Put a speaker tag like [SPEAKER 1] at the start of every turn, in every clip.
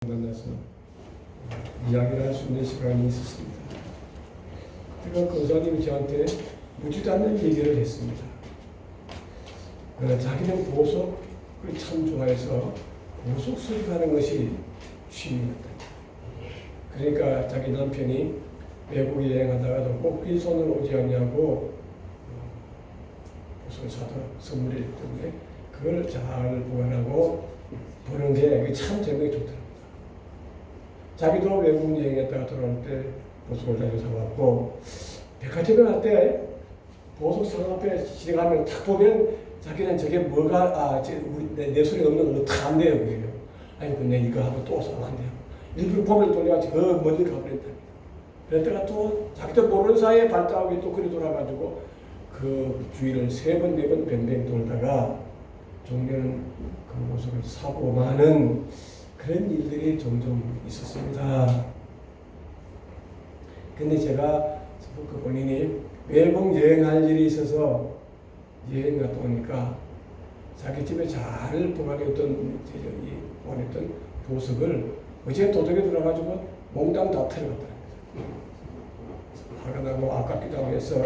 [SPEAKER 1] 만나서 이야기를 할 수 있는 시간이 있었습니다. 그러니까 권사님이 저한테 묻지도 않는 얘기를 했습니다. 자기는 보석을 참 좋아해서 보석 수집하는 것이 취미였다. 그러니까 자기 남편이 외국 여행하다가도 꼭 빈손으로 오지 않냐고 보석을 사다 선물했기 때문에 그걸 잘 보관하고 보는 게 참 재미가 좋더라고요. 자기도 외국 여행했다가 돌아올 때 보석을 자주 사왔고, 백화점에 갈 때 보석 상점 앞에 지나가면 딱 보면 자기는 저게 뭐가 내 손에 없는 거 어떻게 안 돼요 그래요. 아니 내 이거 하고 또 사면 안 돼요. 일부러 고개를 돌려가지고 그 멀리 가버렸답니다. 그랬다가 또 자기도 모르는 사이에 발자국이 또 그리 돌아가지고 그 주위를 3번 4번 뱅뱅 돌다가 종교는 그 보석을 사고 마는 그런 일들이 종종 있었습니다. 근데 제가 그 본인이 외국 여행할 일이 있어서 여행 갔다 오니까 자기 집에 잘 보관했던 보석을 어제 도둑이 들어가지고 몽땅 다 털어갔다. 화가 나고 아깝기도 하고 해서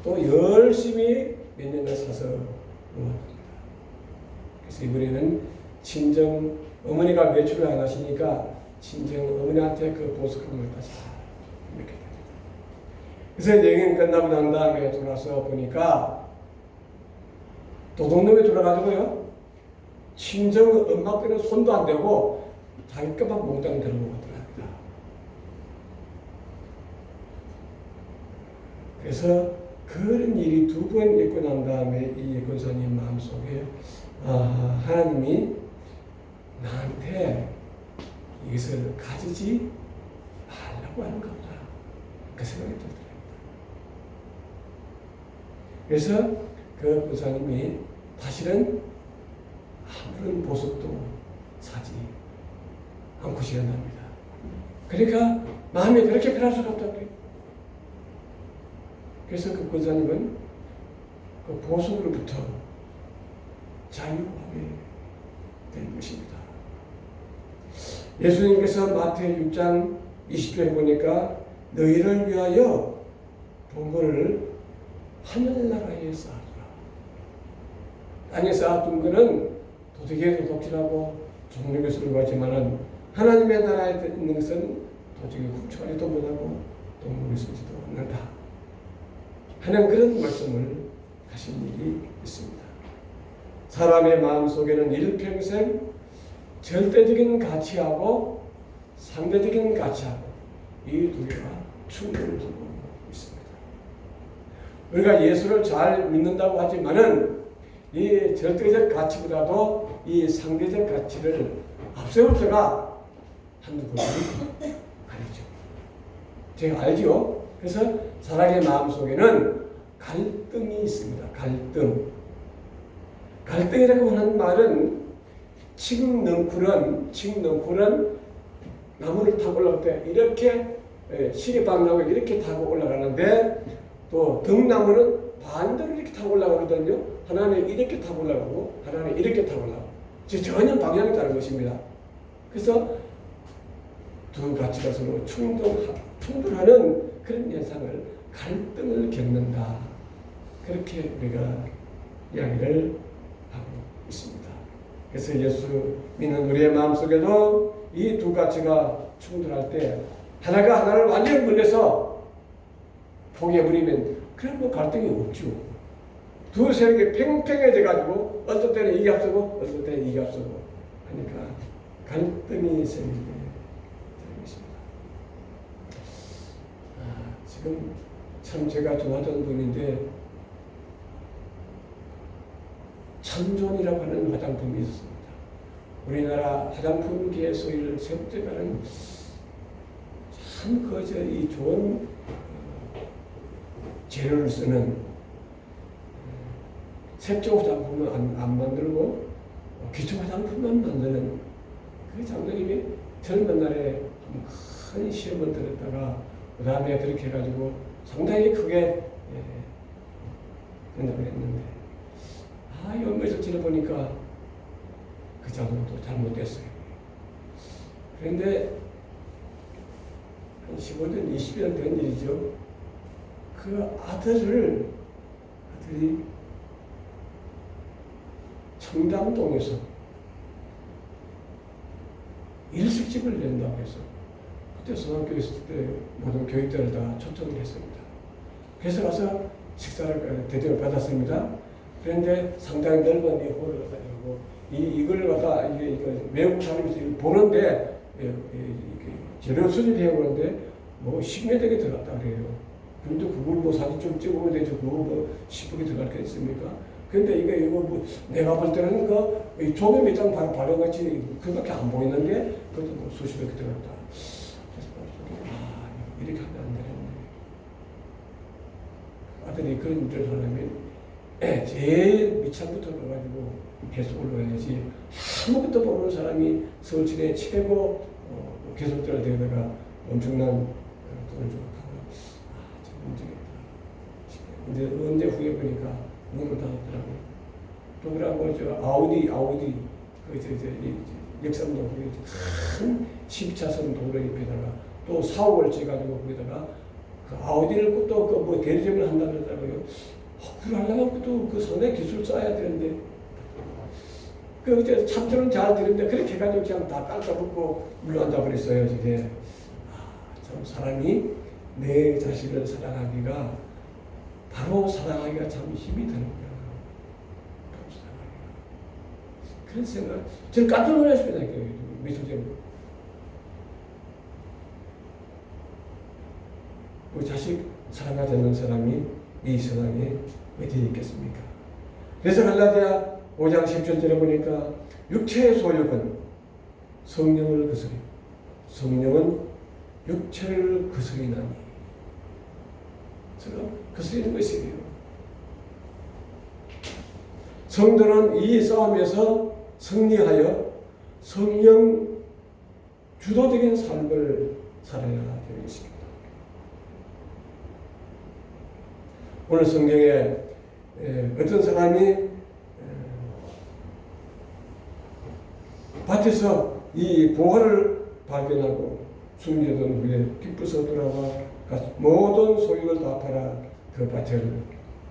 [SPEAKER 1] 또 열심히 몇 년을 사서 놓았답니다. 그래서 이번에는 친정 어머니가 매출을 안 하시니까 친정 어머니한테 그 보석을 갖다 잘 이렇게 됩니다. 그래서 여행 끝나고 난 다음에 돌아서 보니까 도둑놈이 돌아가지고요, 친정 엄마 거는 손도 안 대고 자기 것만 몽땅 들고 가더랍니다. 그래서 그런 일이 2번 있고 난 다음에 이 권사님 마음속에 하나님이 나한테 이것을 가지지 말라고 하는가 보다, 그 생각이 들더랍니다. 그래서 그 권사님이 다시는 아무런 보석도 사지 않고 시간납니다. 그러니까 마음이 그렇게 변할 수가 없다고요. 그래서 그 권사님은 그 보석으로부터 자유하게 된 것입니다. 예수님께서 마태복음 6장 20절에 보니까 너희를 위하여 보물을 하늘나라에 쌓아두라. 땅에 쌓아둔 것은 도둑에게 도둑질하고 종류에 수고하지만은 하나님의 나라에 있는 것은 도둑이 훔쳐가지도 못하고 동물이 쓰지도 않는다 하는 그런 말씀을 하신 일이 있습니다. 사람의 마음속에는 일평생 절대적인 가치하고 상대적인 가치하고 이 두 개가 충돌을 하고 있습니다. 우리가 예수를 잘 믿는다고 하지만은 이 절대적 가치보다도 이 상대적 가치를 앞세울 때가 한두 번이 아니죠. 제가 알죠. 그래서 사람의 마음속에는 갈등이 있습니다. 갈등이라고 하는 말은 칡넝쿨은 나무를 타고 올라갈 때 이렇게 시리방나무 이렇게 타고 올라가는데, 또 등나무는 반대로 이렇게 타고 올라가거든요. 하나는 이렇게 타고 올라가고 하나는 이렇게 타고 올라가고 전혀 방향이 다른 것입니다. 그래서 두 가치가 서로 충돌하는 그런 현상을 갈등을 겪는다, 그렇게 우리가 이야기를 하고 있습니다. 그래서 예수 믿는 우리의 마음속에도 이 두 가치가 충돌할 때 하나가 하나를 완전히 분리해서 포기해버리면 그런 뭐 갈등이 없죠. 두 세력이 팽팽해져 가지고 어떤 때는 이게 앞서고 어떤 때는 이게 앞서고 하니까 갈등이 생기게 되는 것입니다. 지금 참 제가 좋아하던 분인데 참존이라고 하는 화장품이 있습니다. 우리나라 화장품계의 소위를 세우려면 참 이 좋은 재료를 쓰는 색조 화장품은 안 만들고 기초 화장품만 만드는 그 장로님이 젊은 날에 큰 시험을 들었다가 그 다음에 그렇게 해가지고 상당히 크게 생각을 했는데, 연구에서 지내보니까 그 장로도 잘못됐어요. 그런데 한 15년, 20년 된 일이죠. 그 아들이 청담동에서 일식집을 낸다고 해서 그때 소학교 있을 때 모든 교육들을 다 초청을 했습니다. 그래서 가서 식사를 대접을 받았습니다. 그런데 상당히 넓은 이 홀을 가지고 이걸 갖다 이게 외국 사람이 보는데 재료 수집해 보는데 뭐 10몇 억이 들어갔다 그래요. 그런데 그걸 뭐 사진 좀 찍으면 되죠. 그거 뭐 10억이 들어갈 게 있습니까? 근데 이거 뭐 내가 볼 때는 그 조개 밑장 바로같이 그밖에 안 보이는데 그것도 뭐 수십억이 들어갔다. 그래서 이렇게 하면 안 되는데 아들이 그런 일을 하려면 제일 밑창부터 가가지고 계속 올라가야지. 아무것도 모르는 사람이 서울 시내 최고 계속대를 대다가 엄청난 돈을 주고 참 문제겠다. 근데 언제 후에 보니까 문을 닫았더라고요. 또 그러고 저 아우디 역삼동 큰 12차선 도로 옆에다가 또 사옥을 지어가지고 거기다가 그 아우디를 또 뭐 대리점을 한다 그러더라고요. 그걸 하려면 또 상당히 기술 써야 되는데 그 이제 참조는 잘 되는데 그렇게 해가지고 그냥 다 깎아붙고 물러앉아 버렸어요. 이게 참 사람이 내 자신을 사랑하기가 바로 사랑하기가 참 힘이 드는 거야. 그런 생각 저는 깜짝 놀랐습니다. 미소적으로 우리 자식 사랑하지 않는 사람이 이 세상에 어디 있겠습니까? 그래서 갈라디아 5장 10절에 보니까 육체의 소욕은 성령을 거스리 성령은 육체를 거스리나니 서로 거스리는 것이에요. 성도는 이 싸움에서 승리하여 성령 주도적인 삶을 살아야 되는 것입니다. 오늘 성경에 어떤 사람이 밭에서 이 보화를 발견하고 숨겨둔 후에 기쁘서 돌아와 모든 소유를 다 팔아 그 밭을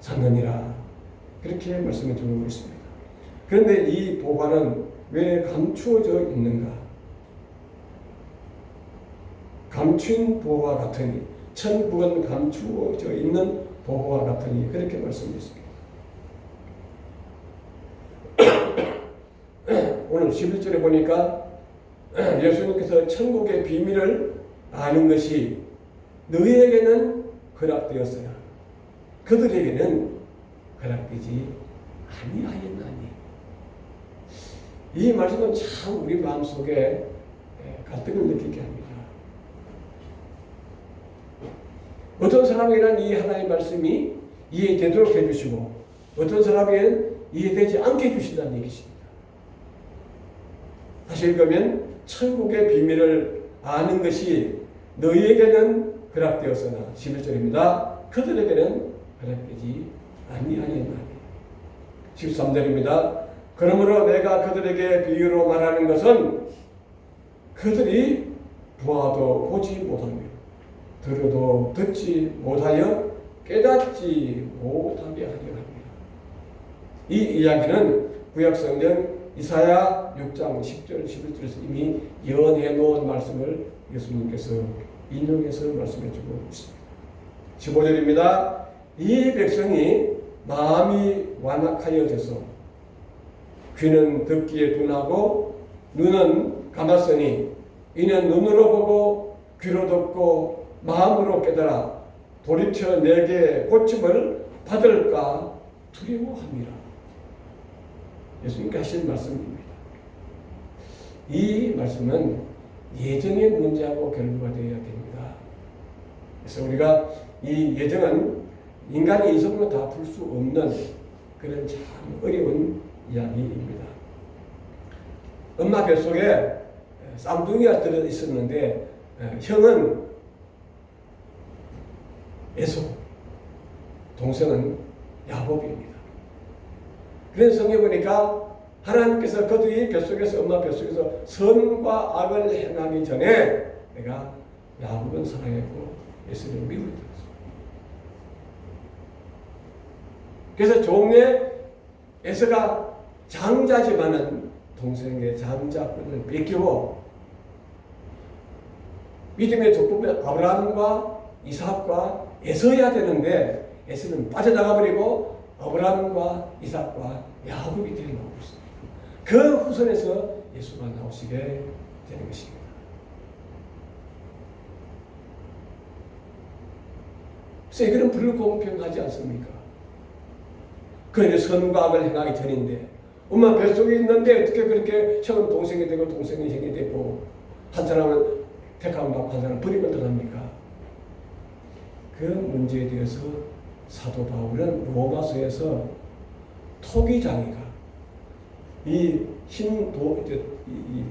[SPEAKER 1] 샀느니라. 그렇게 말씀해 주고 있습니다. 그런데 이 보화는 왜 감추어져 있는가? 감춘 보화 같으니 천국은 감추어져 있는 보화와 같으니 그렇게 말씀했습니다. 오늘 11절에 보니까 예수님께서 천국의 비밀을 아는 것이 너희에게는 허락되었으나 그들에게는 허락되지 아니하였나니. 이 말씀은 참 우리 마음속에 갈등을 느끼게 합니다. 어떤 사람에게는 이 하나님의 말씀이 이해되도록 해주시고 어떤 사람에게는 이해되지 않게 해주신다는 얘기입니다. 다시 읽으면 천국의 비밀을 아는 것이 너희에게는 허락되었으나 11절입니다. 그들에게는 허락되지 아니하였나니. 13절입니다. 그러므로 내가 그들에게 비유로 말하는 것은 그들이 보아도 보지 못하며 들어도 듣지 못하여 깨닫지 못하게 하려 합니다. 이 이야기는 구약성경 이사야 6장 10절 11절에서 이미 예언해 놓은 말씀을 예수님께서 인용해서 말씀해 주고 있습니다. 15절입니다. 이 백성이 마음이 완악하여져서 귀는 듣기에 둔하고 눈은 감았으니 이는 눈으로 보고 귀로 듣고 마음으로 깨달아 돌이켜 내게 고침을 받을까 두려워합니다. 예수님께 하신 말씀입니다. 이 말씀은 예정의 문제하고 결부가 되어야 됩니다. 그래서 우리가 이 예정은 인간의 이성으로 다 풀 수 없는 그런 참 어려운 이야기입니다. 엄마 뱃속에 쌍둥이가 들어 있었는데 형은 에서, 동생은 야곱입니다. 그래서 성경에 보니까 하나님께서 그들이 뱃속에서 엄마 뱃속에서 선과 악을 행하기 전에 내가 야곱은 사랑했고 에서를 미워했다. 그래서 종래 에서가 장자지만은 동생의 장자권을 뺏기고 믿음의 족보면 아브라함과 이삭과 에서야 되는데 에서는 빠져나가 버리고 아브라함과 이삭과 야곱이 되어 나오고 있습니다. 그 후손에서 예수가 나오시게 되는 것입니다. 그래서 이거는 불공평하지 않습니까? 그런데 선과 악을 행하기 전인데 엄마 뱃속에 있는데 어떻게 그렇게 형은 동생이 되고 동생이 형이 되고 한 사람은 택함 받고 한 사람은 버리면 들어갑니까? 그 문제에 대해서 사도 바울은 로마서에서 토기장이가 이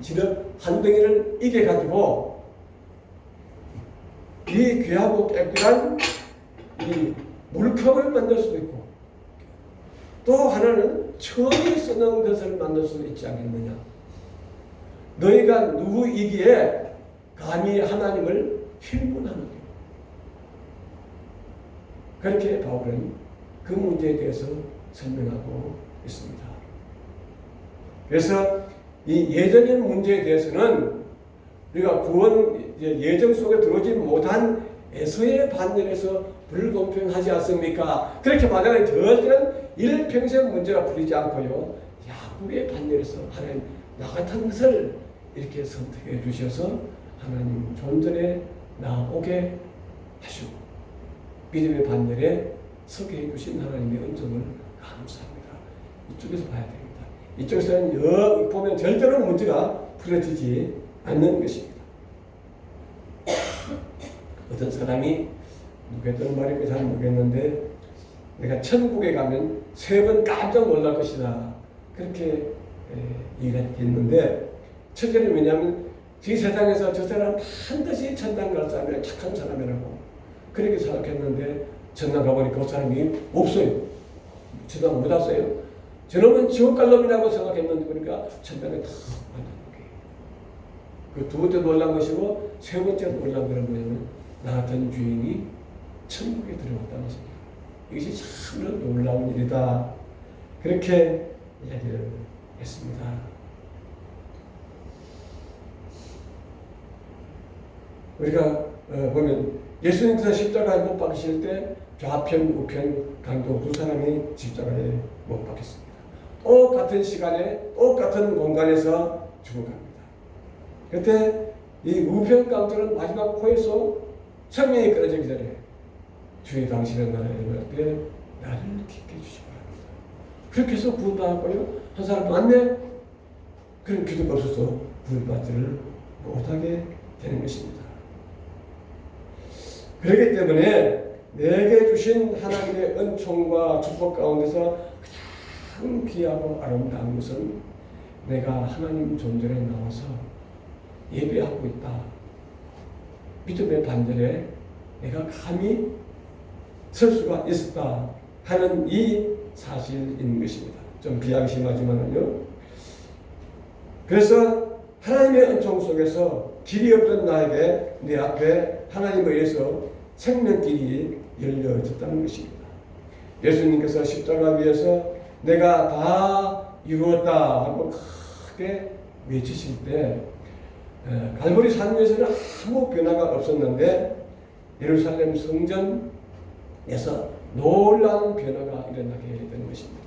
[SPEAKER 1] 지력 한 덩이를 이겨가지고 이 귀하고 깨끗한 이 물컵을 만들 수도 있고 또 하나는 천이 쓰는 것을 만들 수도 있지 않겠느냐. 너희가 누구이기에 감히 하나님을 힐문하느냐. 그렇게 바울은 그 문제에 대해서 설명하고 있습니다. 그래서 이 예정의 문제에 대해서는 우리가 구원 예정 속에 들어오지 못한 에서의 반열에서 불공평하지 않습니까? 그렇게 말하는 절대는 일평생 문제가 풀리지 않고요. 야곱의 반열에서 하나님 나 같은 것을 이렇게 선택해 주셔서 하나님 존전에 나오게 하시고 믿음의 반열에 서게 해주신 하나님의 은총을 감사합니다. 이쪽에서 봐야 됩니다. 이쪽에서는 보면 절대로 문제가 풀어지지 않는 것입니다. 어떤 사람이 누가 했던 말인지 잘 모르겠는데 내가 천국에 가면 3번 깜짝 놀랄 것이다. 그렇게 얘기했는데 첫째는 뭐냐면 이 세상에서 저 사람 반드시 천당 갈 사람이라 착한 사람이라고 그렇게 생각했는데 천당 가보니까 그 사람이 없어요. 천당 못 왔어요. 저놈은 지옥 갈 놈이라고 생각했는데 보니까 천당에 다 만나는 거예요. 그 두 번째 놀란 것이고 세 번째 놀란 것은 뭐냐면 나 같은 주인이 천국에 들어왔다는 것입니다. 이것이 참으로 놀라운 일이다. 그렇게 이야기를 했습니다. 우리가 보면 예수님께서 십자가에 못 박히실 때 좌편, 우편, 강도 두 사람이 십자가에 못 박혔습니다. 똑같은 시간에 똑같은 공간에서 죽어갑니다. 그때 이 우편 강도는 마지막 코에서 생명이 끊어지기 전에 주의 당신의 나라에 임할 때 나를 깊게 주시기 바랍니다. 그렇게 해서 구원받았고요. 한 사람 맞네? 그런 기도가 없어서 구원받지를 못하게 되는 것입니다. 그렇기 때문에 내게 주신 하나님의 은총과 축복 가운데서 가장 귀하고 아름다운 것은 내가 하나님 존전에 나와서 예배하고 있다. 믿음의 반절에 내가 감히 설 수가 있었다 하는 이 사실인 것입니다. 좀 비양심하지만요. 그래서 하나님의 은총 속에서 길이 없던 나에게 내 앞에 하나님에 의해서 생명길이 열려졌다는 것입니다. 예수님께서 십자가 위에서 내가 다 이루었다 하고 크게 외치실 때 갈보리 산 위에서는 아무 변화가 없었는데 예루살렘 성전에서 놀라운 변화가 일어나게 되는 것입니다.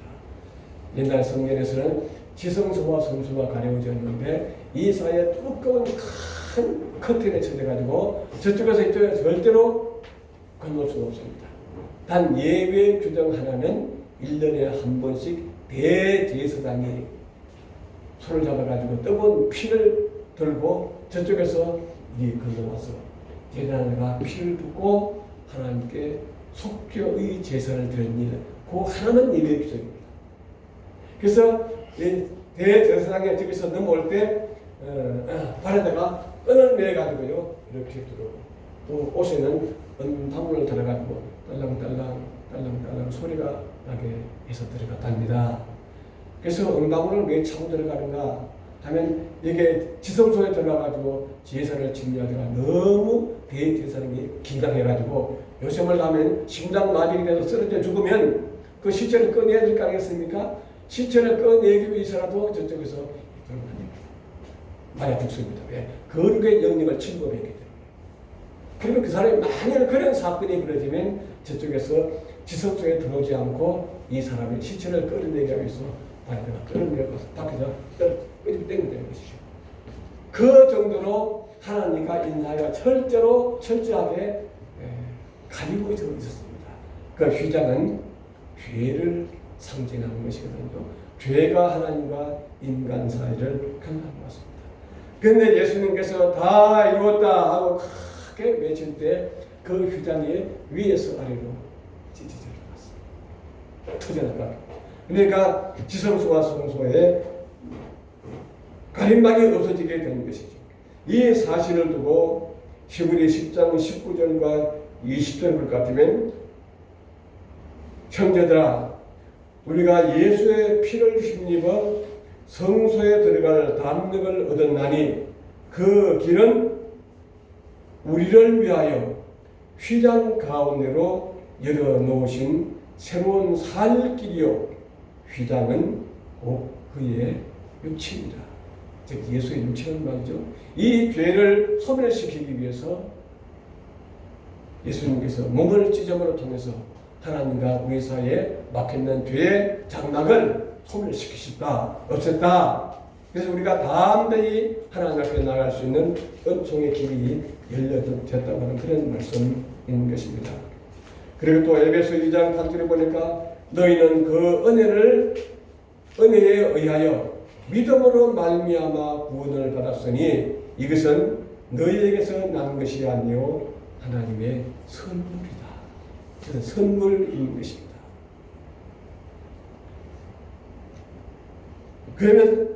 [SPEAKER 1] 옛날 성전에서는 지성소와 성소가 가려워졌는데 이 사이에 두꺼운 큰 커튼에 쳐져가지고 저쪽에서 이쪽에 절대로 건널 수가 없습니다. 단 예외 규정 하나는 1년에 한 번씩 대제사장이 손을 잡아가지고 뜨거운 피를 들고 저쪽에서 이 건너와서 제사장과 피를 붓고 하나님께 속죄의 제사를 드리는 일, 그 하나는 예외 규정입니다. 그래서 대제사장이 저기서 넘어올 때 발에다가 끈을 매가지고요 이렇게 들어오고 또 옷에는 은방울을 달아가지고 딸랑딸랑 딸랑딸랑 소리가 나게 해서 들어갔답니다. 그래서 응답으로 왜 차고 들어가는가 하면 이게 지성소에 들어가가지고 제사를 지내다가 너무 대제사장이 긴장해가지고 요셉을 가면 심장 마비가 돼서 쓰러져 죽으면 그 시체를 꺼내야 될 거 아니겠습니까? 시체를 꺼내기 위해서라도 저쪽에서 만약 죽습니다. 왜? 거룩의 영역을 침범했기 때문에. 그러면 그 사람이 만약 그런 사건이 벌어지면 저쪽에서 지성소에 들어오지 않고 이 사람의 시체를 끌어내기 위해서 바다가 끌어내고 밖에서 끄집어내면 되는 것이죠. 그 정도로 하나님과 인사가 철저하게 가리고 있었습니다. 그 휘장은 죄를 상징하는 것이거든요. 죄가 하나님과 인간 사이를 강하는 것입니다. 그런데 예수님께서 다 이루었다 하고 크게 외칠 때 그 휘장이 위에서 아래로 찢어져 나갔습니다. 터져나가. 그러니까 지성소와 성소에 가림막이 없어지게 된 것이죠. 이 사실을 두고 히브리 10장 19절과 20절을 같으면 형제들아 우리가 예수의 피를 힘입어 성소에 들어갈 담력을 얻었나니 그 길은 우리를 위하여 휘장 가운데로 열어놓으신 새로운 살 길이요 휘장은 곧 그의 육체이다. 즉 예수의 육체는 말이죠. 이 죄를 소멸시키기 위해서 예수님께서 몸을 찢음으로 통해서 하나님과 우리 사이에 막혀있는 죄의 장막을 소멸시키셨다. 없앴다. 그래서 우리가 담대히 하나님 앞에 나갈 수 있는 은총의 길이 열려졌다고 하는 그런 말씀인 것입니다. 그리고 또 에베소 2장 8절에 보니까 너희는 그 은혜에 의하여 믿음으로 말미암아 구원을 받았으니 이것은 너희에게서 난 것이 아니요 하나님의 선물이다. 그래서 선물인 것입니다. 그러면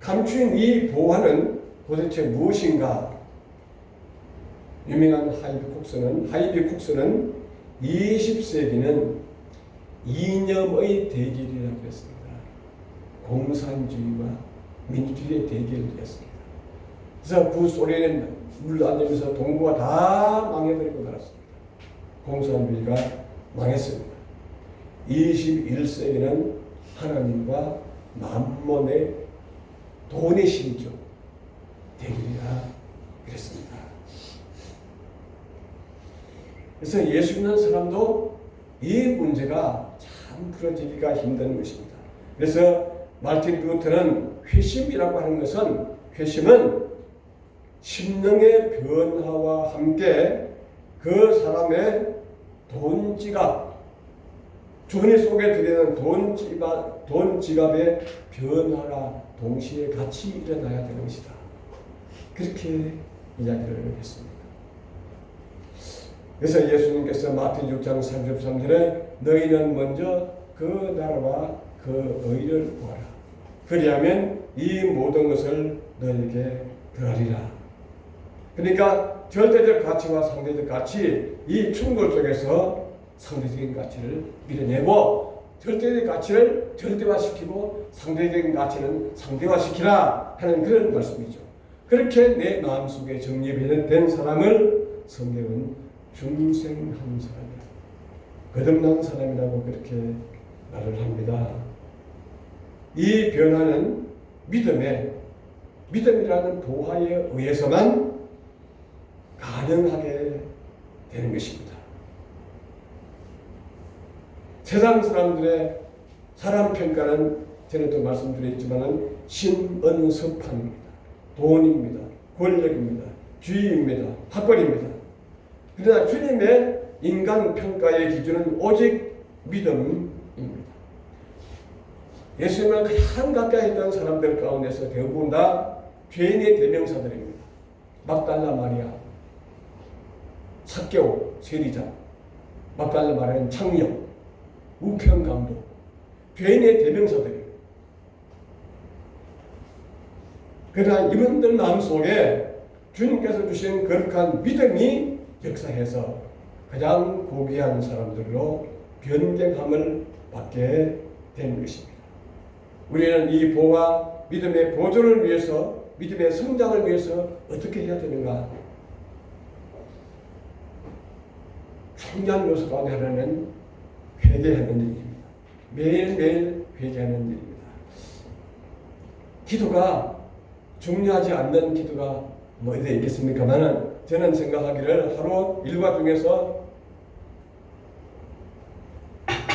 [SPEAKER 1] 감추인 이 보화는 도대체 무엇인가? 유명한 하이비 쿡스는 20세기는 이념의 대결이라고 했습니다. 공산주의와 민주주의의 대결이었습니다. 그래서 구소련에 물안으면서 동구가 다 망해버리고 말았습니다. 공산주의가 망했습니다. 21세기는 하나님과 만몬의 돈의 신조 대결이라 그랬습니다. 그래서 예수 믿는 사람도 이 문제가 참 풀어지기가 힘든 것입니다. 그래서 마르틴 루터는 회심이라고 하는 것은 회심은 심령의 변화와 함께 그 사람의 돈 지갑, 존의 속에 들이는 돈 지갑의 변화가 동시에 같이 일어나야 되는 것이다. 그렇게 이야기를 했습니다. 그래서 예수님께서 마태복음 6장 33절에 너희는 먼저 그 나라와 그 의를 구하라. 그리하면 이 모든 것을 너희에게 더하리라. 그러니까 절대적 가치와 상대적 가치 이 충돌 속에서 상대적인 가치를 밀어내고 절대적 가치를 절대화시키고 상대적인 가치는 상대화시키라 하는 그런 말씀이죠. 그렇게 내 마음속에 정립된 사람을 성경은 중생한 사람이다. 거듭난 사람이라고 그렇게 말을 합니다. 이 변화는 믿음이라는 보화에 의해서만 가능하게 되는 것입니다. 세상 사람들의 사람 평가는 전에도 말씀드렸지만 신은섭판입니다. 돈입니다. 권력입니다. 주의입니다. 학벌입니다. 그러나 주님의 인간 평가의 기준은 오직 믿음입니다. 예수님을 가장 가까이 했던 사람들 가운데서 대부분 다 죄인의 대명사들입니다. 막달라 마리아, 삭개오, 세리자, 막달라 마리아는 창녀, 우편감독, 죄인의 대명사들입니다. 그러나 이분들 마음속에 주님께서 주신 거룩한 믿음이 역사해서 가장 고귀한 사람들로 변경함을 받게 된 것입니다. 우리는 이 보호와 믿음의 보존을 위해서, 믿음의 성장을 위해서 어떻게 해야 되는가? 중요한 요소 가운데 하나는 회개하는 일입니다. 매일매일 회개하는 일입니다. 기도가 중요하지 않는 기도가 뭐 어디에 있겠습니까만은, 저는 생각하기를 하루 일과 중에서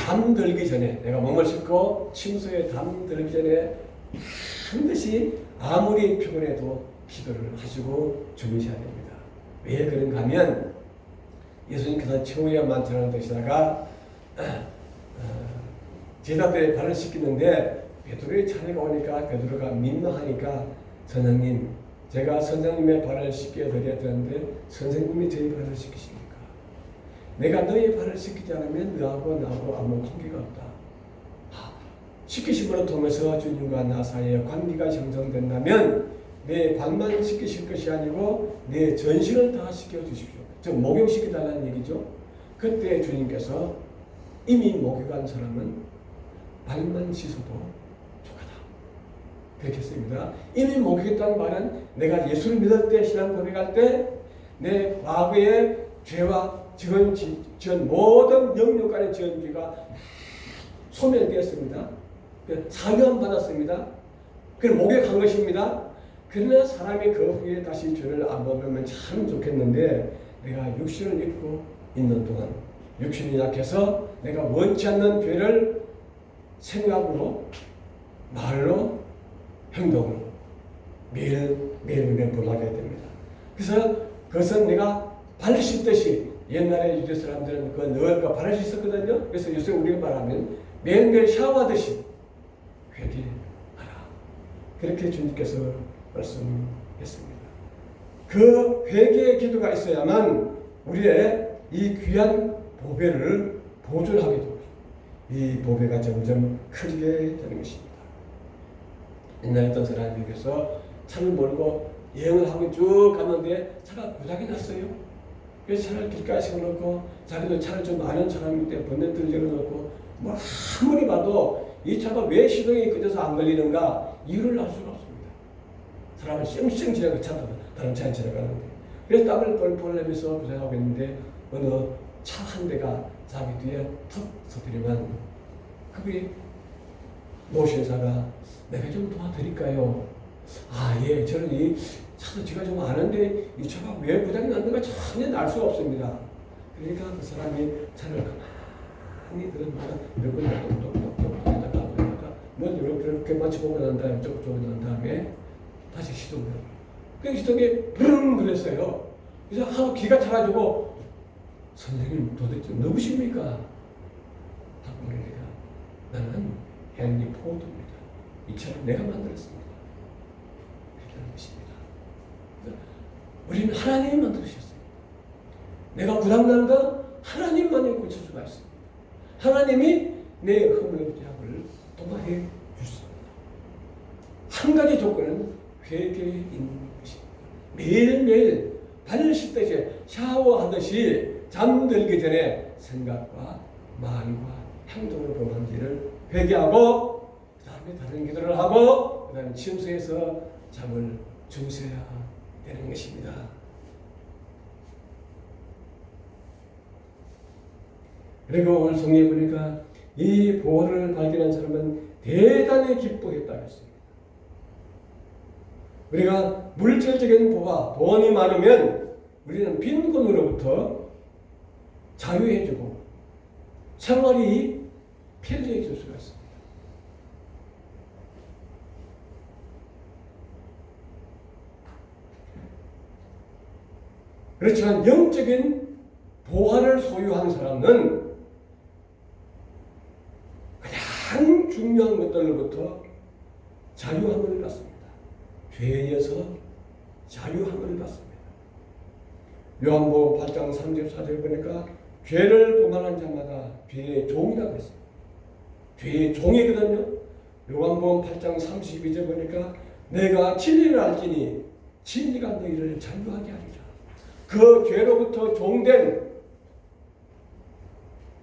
[SPEAKER 1] 잠들기 전에, 내가 몸을 씻고 침소에 잠들기 전에 반드시 아무리 피곤해도 기도를 하시고 주무셔야 됩니다. 왜 그런가 하면 예수님께서 최후의 만찬을 드시다가 제자들의 발을 씻기는데 베드로의 차례가 오니까 베드로가 민망하니까, 선생님, 제가 선생님의 발을 씻겨 드려야 되는데 선생님이 저희 발을 씻기십니까? 내가 너의 발을 씻기지 않으면 너하고 나하고 아무 관계가 없다. 씻기심으로 통해서 주님과 나 사이에 관계가 형성된다면 내 발만 씻기실 것이 아니고 내 전신을 다 씻겨주십시오. 즉 목욕시켜달라는 얘기죠. 그때 주님께서 이미 목욕한 사람은 발만 씻어도 족하다 그렇게 했습니다. 이미 목욕했다는 말은 내가 예수를 믿을 때, 신앙 고백할 때 내 과거의 죄와 지은 모든 영육간의 지은 죄가 소멸되었습니다. 사유함 받았습니다. 그걸 목욕한 것입니다. 그러나 사람이 그 후에 다시 죄를 안 범하면 참 좋겠는데, 내가 육신을 입고 있는 동안 육신이 약해서 내가 원치 않는 죄를 생각으로, 말로, 행동으로 매일매일 범하게 됩니다. 그래서 그것은 내가 발 씻듯이, 옛날에 유대 사람들은 그 너가 발을 씻었거든요. 그래서 요새 우리가 말하면 매일매일 샤워하듯이 회개하라. 그렇게 주님께서 말씀했습니다. 그 회개의 기도가 있어야만 우리의 이 귀한 보배를 보존하게 되고, 이 보배가 점점 크게 되는 것입니다. 옛날에 어떤 사람이 비해서 차를 몰고 여행을 하고 쭉 갔는데 차가 고장이 났어요. 그래서 차를 길가에 세워놓고, 자기도 차를 좀 아는 사람인데 번넷을 열어놓고, 뭐 아무리 봐도 이 차가 왜 시동이 꺼져서 안 걸리는가 이유를 알 수가 없습니다. 사람을 쌩쌩 지나가, 차도 다른 차에 지나가는데, 그래서 땀을 뻘뻘 내면서 고생하고 있는데 어느 차 한 대가 자기 뒤에 턱 서더니만 그분이 노신사가 내가 좀 도와드릴까요? 아, 예, 저는 이 차도 제가 좀 아는데 이 차가 왜 고장이 났는가 전혀 알 수가 없습니다. 그러니까 그 사람이 차를 가만히 들었다가 몇 번을 똑똑똑똑 하다가 뭐 이렇게 맞춰보고 난 다음에 쪽쪽으로 난 다음에 다시 시동을 해요. 그 시동이 브릉 그랬어요. 그래서 하루 기가 차가지고, 선생님 도대체 누구십니까? 하고 그러니까, 나는 헨리 포드입니다. 이 차를 내가 만들었습니다. 그렇게 하는 것입니다. 우리는 하나님이 만들으셨어요. 내가 부담난 거 하나님만이 고칠 수가 있습니다. 하나님이 내 허물의 죄악을 도말해 주십니다. 한 가지 조건은 회개인 것입니다. 매일매일 발을 씻듯이, 샤워하듯이 잠들기 전에 생각과 말과 행동으로 범한지를 회개하고, 그 다음에 다른 기도를 하고, 그 다음에 침소에서 잠을 주무셔야 되는 것입니다. 그리고 오늘 성경에 보니까 이 보호를 발견한 사람은 대단히 기뻐했다고 했습니다. 우리가 물질적인 보화, 돈이 많으면 우리는 빈곤으로부터 자유해주고 생활이 편리해질 수가 있습니다. 그렇지만 영적인 보화를 소유한 사람은 가장 중요한 것들로부터 자유함을 받습니다. 죄에서 자유함을 받습니다. 요한복음 8장 34절 보니까 죄를 범하는 자마다 죄의 종이라고 했습니다. 죄의 종이거든요. 요한복음 8장 32절 보니까 내가 진리를 알지니 진리가 너희를 자유하게 하리라. 그 죄로부터 종된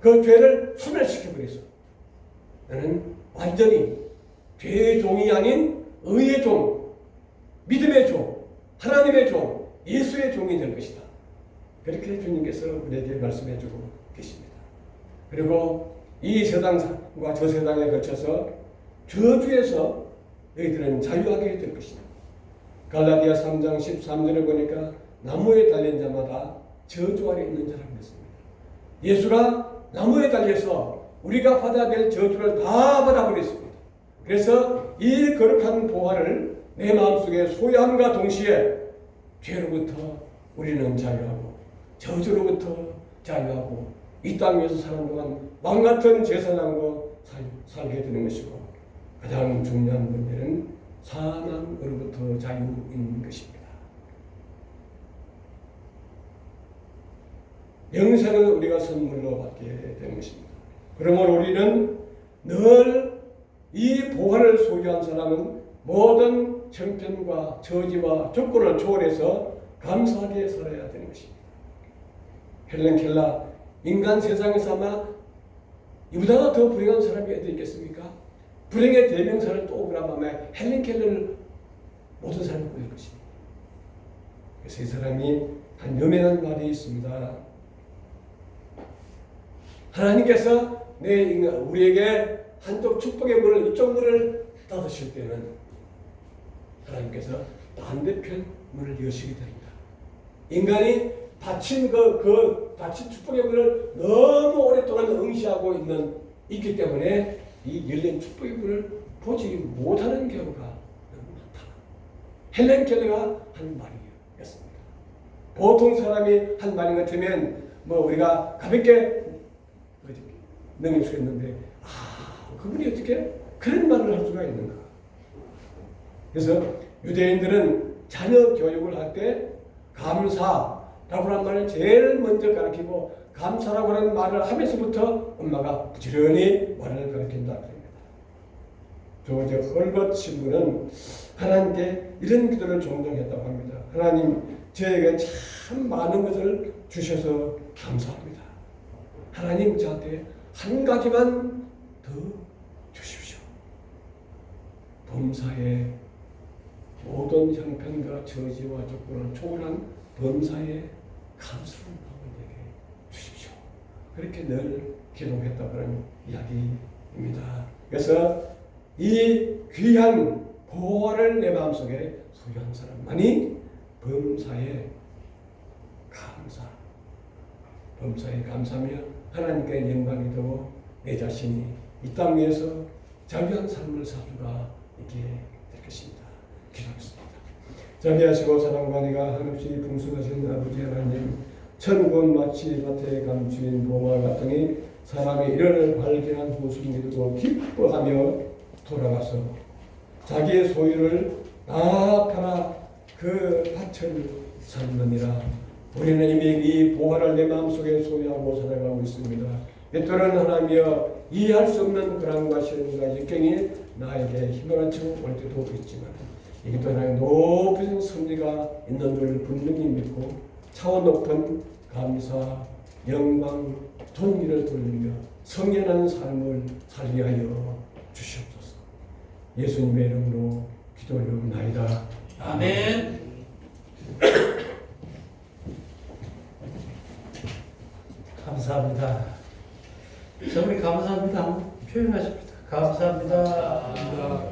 [SPEAKER 1] 그 죄를 소멸시켜버려서 나는 완전히 죄의 종이 아닌 의의 종, 믿음의 종, 하나님의 종, 예수의 종이 될 것이다. 그렇게 주님께서 우리에게 말씀해 주고 계십니다. 그리고 이 세상과 저 세상에 거쳐서 저주에서 너희들은 자유하게 될 것이다. 갈라디아 3장 13절에 보니까 나무에 달린 자마다 저주 아래 있는 자라고 했습니다. 예수가 나무에 달려서 우리가 받아야 될 저주를 다 받아버렸습니다. 그래서 이 거룩한 보화를 내 마음속에 소유함과 동시에 죄로부터 우리는 자유하고 저주로부터 자유하고 이 땅 위에서 사는 동안 마음같은 제사장으로 살게 되는 것이고 가장 중요한 문제는 사망으로부터 자유인 것입니다. 영생을 우리가 선물로 받게 되는 것입니다. 그러므로 우리는 늘 이 보화를 소유한 사람은 모든 형편과 저지와 조건을 초월해서 감사하게 살아야 되는 것입니다. 헬렌 켈러, 인간 세상에서 아마 이보다 더 불행한 사람이 어디 있겠습니까? 불행의 대명사를 또 오브라함에 헬렌 켈러를 모든 사람이 보일 것입니다. 그래서 이 사람이 한 유명한 말이 있습니다. 하나님께서 우리에게 한쪽 축복의 문을, 이쪽 문을 닫으실 때는 하나님께서 반대편 문을 여시게 됩니다. 인간이 닫힌 닫힌 축복의 문을 너무 오랫동안 응시하고 있기 때문에 이 열린 축복의 문을 보지 못하는 경우가 너무 많다. 헬렌 켈러가 한 말이었습니다. 보통 사람이 한 말 같으면 우리가 가볍게 넘길 수 있는데 그분이 어떻게 그런 말을 할 수가 있는가? 그래서 유대인들은 자녀 교육을 할 때 감사라고 하는 말을 제일 먼저 가르치고 감사라고 하는 말을 하면서부터 엄마가 부지런히 말을 가르친다. 조지 헐버트 신부는 하나님께 이런 기도를 종종 했다고 합니다. 하나님, 저에게 참 많은 것을 주셔서 감사합니다. 하나님, 저한테 한 가지만 더 주십시오. 범사의 모든 형편과 저지와 조건을 초월한 범사의 감사를 나에게 주십시오. 그렇게 늘 기도했다는 이야기입니다. 그래서 이 귀한 보화를 내 마음속에 소유한 사람만이 범사에 감사하며 하나님께 영광이 되고 내 자신이 이 땅 위에서 자유한 삶을 살 수가 있게 될 것입니다. 기도하겠습니다. 자비하시고 사랑과 은혜가 한없이 풍성하신 아버지 하나님, 천군 마치 밭에 감추인 보화 같으니 사람이 이를 발견한 후 숨기고 기뻐하며 돌아가서 자기의 소유를 다 팔아 그 밭을 살느니라. 우리는 이미 이 보화를 내 마음속에 소유하고 살아가고 있습니다. 때로는 하나님이여 이해할 수 없는 불안과 시련과 역경이 나에게 휘몰아치고 올 때도 있지만 이것도 하나님의 높은 섭리가 있는 줄 분명히 믿고 차원 높은 감사, 영광, 존귀를 돌리며 성연한 삶을 살게 하여 주시옵소서. 예수님의 이름으로 기도 올리옵나이다.
[SPEAKER 2] 아멘. 감사합니다. 정말 감사합니다. 한번 표현하십니다. 감사합니다.